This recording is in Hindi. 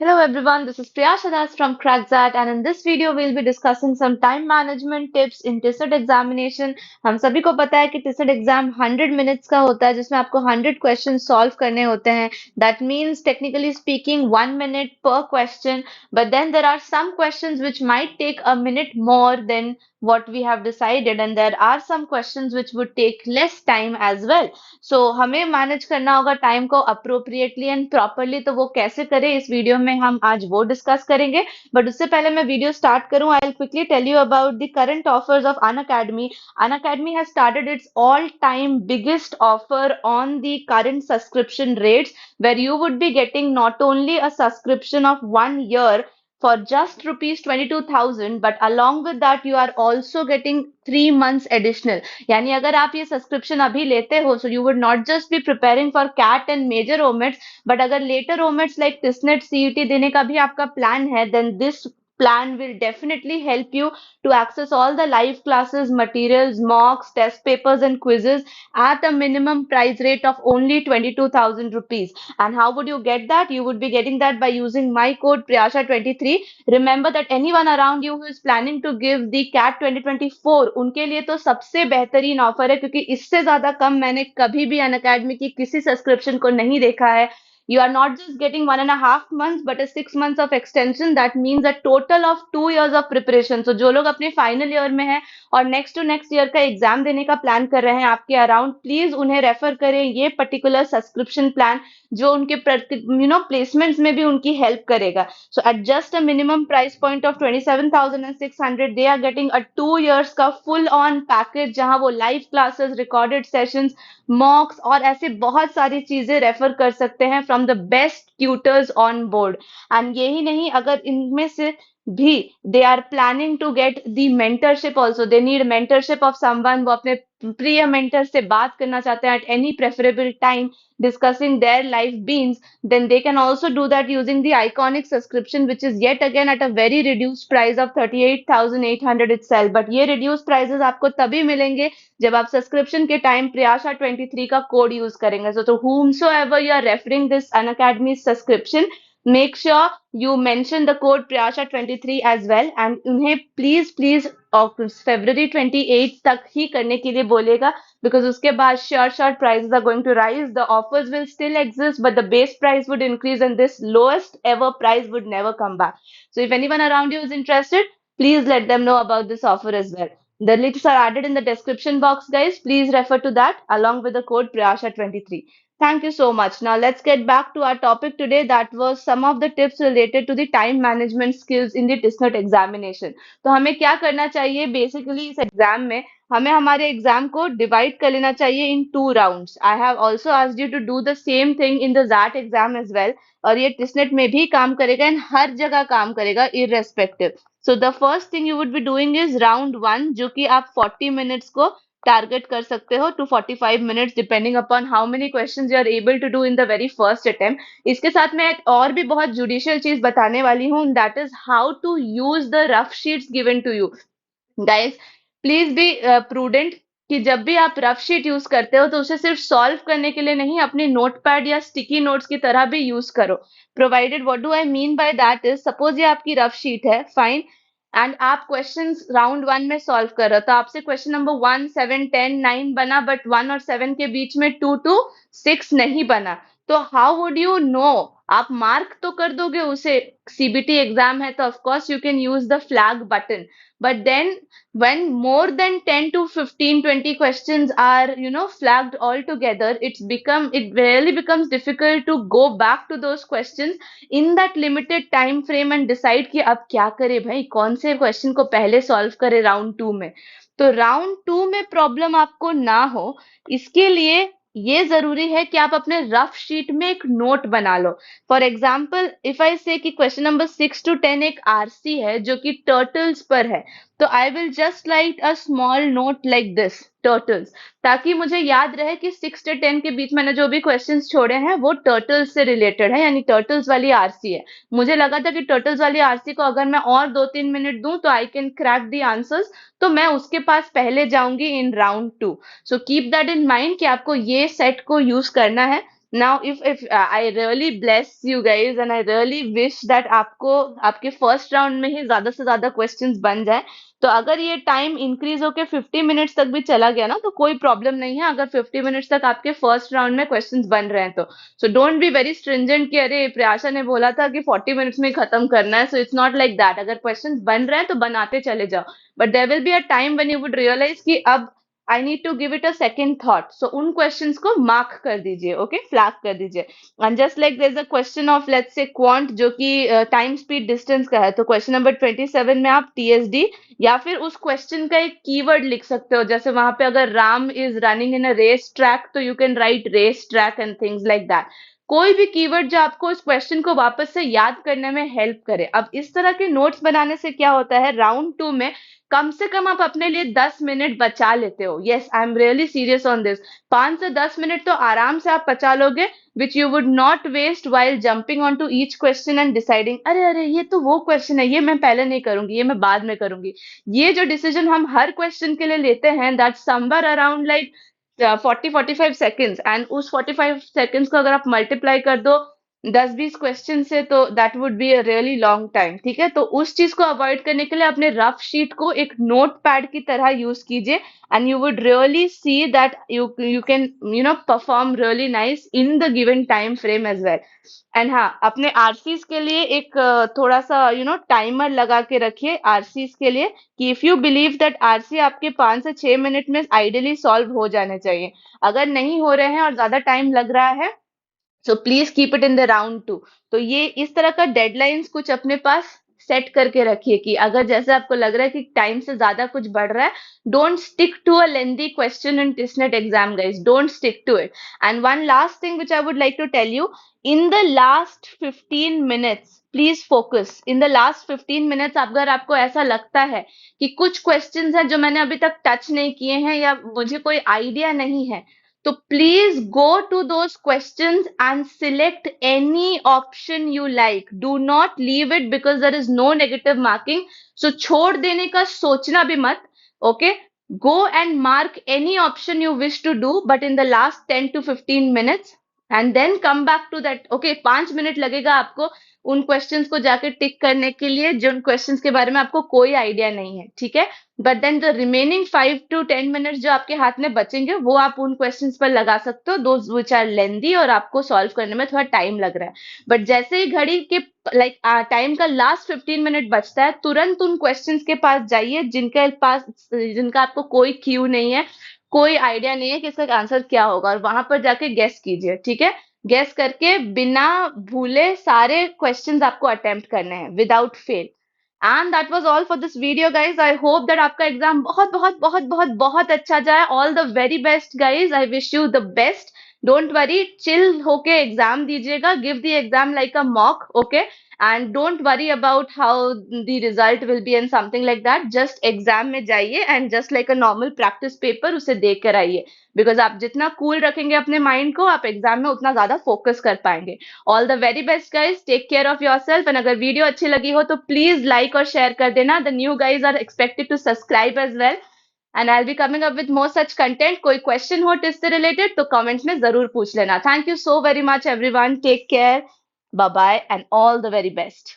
Hello everyone, this is Priyasha Das from CrackZat and in this video we'll be discussing some time management tips in TISET examination. हम सभी को पता है कि TISET एग्जाम 100 मिनट्स का होता है जिसमें आपको 100 क्वेश्चन सॉल्व करने होते हैं. That means technically speaking 1 minute per question, but then there are some questions which might take a minute more than what we have decided and there are some questions which would take less time as well. सो हमें मैनेज करना होगा टाइम को अप्रोप्रिएटली एंड प्रॉपरली. तो वो कैसे करें इस वीडियो में हम आज वो डिस्कस करेंगे. बट उससे पहले मैं वीडियो स्टार्ट करूं, I will quickly tell you about the current offers of Unacademy. Unacademy has started its all time biggest offer on the current subscription rates, where you would be getting not only a subscription of 1 year for just rupees 22,000, but along with that you are also getting 3 months additional. यानी अगर आप ये सब्सक्रिप्शन अभी लेते हो, so you would not just be preparing for CAT and major OMETs, but अगर later OMETs like TISSNET CET देने का भी आपका प्लान है, then this plan will definitely help you to access all the live classes, materials, mocks, test papers and quizzes at a minimum price rate of only 22,000 rupees. And how would you get that? You would be getting that by using my code Priyasha23. Remember that anyone around you who is planning to give the CAT 2024, उनके लिए तो सबसे बेहतरीन ऑफर है, क्योंकि इससे ज्यादा कम मैंने कभी भी अनअकैडमी की किसी सब्सक्रिप्शन को नहीं देखा है. You are not just getting 1.5 months, but a 6 months of extension. That means a total of 2 years of preparation. So जो लोग अपने फाइनल ईयर में हैं और नेक्स्ट टू नेक्स्ट ईयर का एग्जाम देने का प्लान कर रहे हैं आपके अराउंड, प्लीज उन्हें रेफर करें ये पर्टिकुलर सब्सक्रिप्शन प्लान, जो उनके प्लेसमेंट्स में भी उनकी हेल्प करेगा. So at just a minimum price point of 27,600 they are getting a 2 years का फुल ऑन पैकेज, जहां वो live classes, recorded sessions, mocks और ऐसे बहुत सारी चीजें रेफर कर सकते हैं from the best tutors on board. And यही नहीं, अगर इनमें से भी they are planning to get the mentorship also, they need mentorship of someone, वो अपने प्रिय मेंटर से बात करना चाहते हैं at any preferable time discussing their life beings, then they can also do that using the iconic subscription, which is yet again at a very reduced price of 38,800 itself. But ये reduced prices आपको तभी मिलेंगे जब आप सब्सक्रिप्शन के टाइम प्रियाशा 23 का कोड यूज करेंगे. So to whomsoever you are referring this Unacademy subscription, make sure you mention the code Priyasha23 as well, and उन्हें प्लीज February 28 तक ही करने के लिए बोलेगा, because उसके बाद sure prices are going to rise. The offers will still exist, but the base price would increase and this lowest ever price would never come back. So if anyone around you is interested, please let them know about this offer as well. The links are added in the description box, guys. Please refer to that along with the code Priyasha23. Thank you so much. Now let's get back to our topic today. That was some of the tips related to the time management skills in the TISNET examination. तो हमें क्या करना चाहिए बेसिकली इस एग्जाम में? हमें हमारे एग्जाम को डिवाइड कर लेना चाहिए in 2 rounds. I have also asked you to do the same thing in the XAT exam as well, और ये टिस्नेट में भी काम करेगा एंड हर जगह काम करेगा irrespective. So the first thing you would be doing is round 1, जो कि आप 40 मिनट्स को टारगेट कर सकते हो to 45 minutes, depending upon how many questions you are able to do in the very first attempt. इसके साथ मैं एक और भी बहुत जुडिशियल चीज बताने वाली हूँ, that is how to use the rough sheets given to you. Guys, please be prudent कि जब भी आप रफ शीट यूज करते हो तो उसे सिर्फ सॉल्व करने के लिए नहीं, अपने नोटपैड या स्टिकी नोट्स की तरह भी यूज करो. Provided, what do I mean by that is, suppose ये आपकी रफ शीट है, फाइन, एंड आप क्वेश्चंस राउंड 1 में सॉल्व कर रहे हो, तो आपसे क्वेश्चन नंबर 1, 7, 10, 9 बना, बट 1 और 7 के बीच में 2 to 6 नहीं बना. तो हाउ वुड यू नो? आप मार्क तो कर दोगे उसे, सीबीटी एग्जाम है तो of course you can use the flag button, but then when more than 10 to 15 20 questions are flagged all together, it really becomes difficult to go back to those questions in that limited time frame and decide कि अब क्या करे भाई, कौन से क्वेश्चन को पहले सॉल्व करे राउंड 2 में. तो राउंड 2 में प्रॉब्लम आपको ना हो, इसके लिए ये जरूरी है कि आप अपने रफ शीट में एक नोट बना लो. फॉर एग्जाम्पल, इफ आई से कि क्वेश्चन नंबर 6 to 10 एक आरसी है जो कि टर्टल्स पर है, तो I will just right a small note like this, turtles, ताकि मुझे याद रहे कि 6 से 10 के बीच मैंने जो भी क्वेश्चंस छोड़े हैं वो टर्टल्स से रिलेटेड है, यानी टर्टल्स वाली आरसी है. मुझे लगा था कि टर्टल्स वाली आरसी को अगर मैं और 2-3 मिनट दूं तो I can crack the answers, तो मैं उसके पास पहले जाऊंगी in round 2. So keep that in mind कि आपको ये सेट को यूज करना है. Now, if I really bless you guys and I really wish that आपको आपके फर्स्ट राउंड में ही ज्यादा से ज्यादा क्वेश्चंस बन जाए, तो अगर ये टाइम इंक्रीज होके 50 मिनट्स तक भी चला गया ना, तो कोई प्रॉब्लम नहीं है, अगर 50 मिनट्स तक आपके फर्स्ट राउंड में क्वेश्चंस बन रहे हैं तो। So don't be very stringent कि अरे प्रयाशा ने बोला था कि 40 मिनट्स में ही खत्म करना है, so it's not like that. अगर क्वेश्चंस बन रहे हैं तो बनाते चले जाओ, but there will be a time when you would realise कि अब I need to give it a second thought, so उन क्वेश्चंस को मार्क कर दीजिए, ओके, फ्लैग कर दीजिए। And just like there is a question of let's say quant, जो कि टाइम स्पीड डिस्टेंस का है, तो क्वेश्चन नंबर 27 में आप टीएसडी या फिर उस क्वेश्चन का एक कीवर्ड लिख सकते हो। जैसे वहां पे अगर Ram is running in a race track, तो you can write race track and things like that. कोई भी कीवर्ड जो आपको इस क्वेश्चन को वापस से याद करने में हेल्प करे। अब इस तरह के नोट्स बनाने से क्या होता है, राउंड टू में कम से कम आप अपने लिए 10 मिनट बचा लेते हो। Yes, I am really serious on this. 5 से 10 मिनट तो आराम से आप बचा लोगे, which you would not waste while jumping on to each question and deciding, अरे अरे ये तो वो क्वेश्चन है, ये मैं पहले नहीं करूंगी, ये मैं बाद में करूंगी। ये जो डिसीजन हम हर क्वेश्चन के लिए लेते हैं, that somewhere around like 40-45 seconds, and उस 45 सेकेंड्स को अगर आप मल्टीप्लाई कर दो 10-20 क्वेश्चन से, तो that would be a really long time. ठीक है, तो उस चीज को अवॉइड करने के लिए अपने रफ शीट को एक नोट पैड की तरह यूज कीजिए, and you would really see that you can perform really nice in the given time frame as well. And हाँ, अपने आरसीज के लिए एक थोड़ा सा टाइमर लगा के रखिए आरसीज के लिए, कि if you believe that RC आपके 5 से 6 मिनट में आइडियली सॉल्व हो जाने चाहिए। अगर नहीं हो रहे हैं और ज्यादा टाइम लग रहा है, so please keep it in the round to. तो ये इस तरह का डेडलाइंस कुछ अपने पास सेट करके रखिए, कि अगर जैसे आपको लग रहा है कि टाइम से ज्यादा कुछ बढ़ रहा है, don't stick to a lengthy question in TISSNET exam guys, don't stick to it. And one last thing which I would like to tell you, in the last 15 minutes please focus. In the last 15 minutes अगर आपको ऐसा लगता है कि कुछ क्वेश्चंस हैं जो मैंने अभी तक टच नहीं किए हैं या मुझे कोई आइडिया नहीं है, तो please go to those questions and select any option you like. Do not leave it because there is no negative marking. So छोड़ देने का सोचना भी मत. Okay? Go and mark any option you wish to do, but in the last 10 to 15 minutes, and then come back to that. Okay, 5 minute लगेगा आपको उन क्वेश्चंस को जाके टिक करने के लिए जिन क्वेश्चंस के बारे में आपको कोई आइडिया नहीं है, ठीक है। But then the remaining 5 to 10 minutes जो आपके हाथ में बचेंगे, वो आप उन क्वेश्चंस पर लगा सकते हो, दोज विच आर लेंदी और आपको सॉल्व करने में थोड़ा टाइम लग रहा है। बट जैसे ही घड़ी के लाइक टाइम का लास्ट 15 मिनट बचता है, तुरंत उन क्वेश्चंस के पास जाइए जिनका आपको कोई क्यू नहीं है, कोई आइडिया नहीं है कि इसका आंसर क्या होगा, और वहां पर जाके गेस कीजिए, ठीक है। गेस करके बिना भूले सारे क्वेश्चंस आपको अटेम्प्ट करने हैं without fail. And that was all for this video guys. I hope that आपका एग्जाम बहुत बहुत बहुत बहुत बहुत अच्छा जाए। All the very best guys, I wish you the best. Don't worry, chill होके एग्जाम दीजिएगा, give the exam like a mock, okay. And don't worry about how the result will be and something like that. Just exam में जाइए and just like a normal practice paper उसे देख कर आइए, बिकॉज आप जितना कूल रखेंगे अपने माइंड को, आप एग्जाम में उतना ज्यादा फोकस कर पाएंगे। All the very best guys, take care of yourself, and अगर वीडियो अच्छी लगी हो तो प्लीज लाइक और शेयर कर देना। The new guys are expected to subscribe as well, and I will be coming up with more such content. कोई क्वेश्चन हो टिप्स से रिलेटेड तो कमेंट्स में जरूर पूछ लेना। Thank you so very much everyone, take care, bye bye, and all the very best.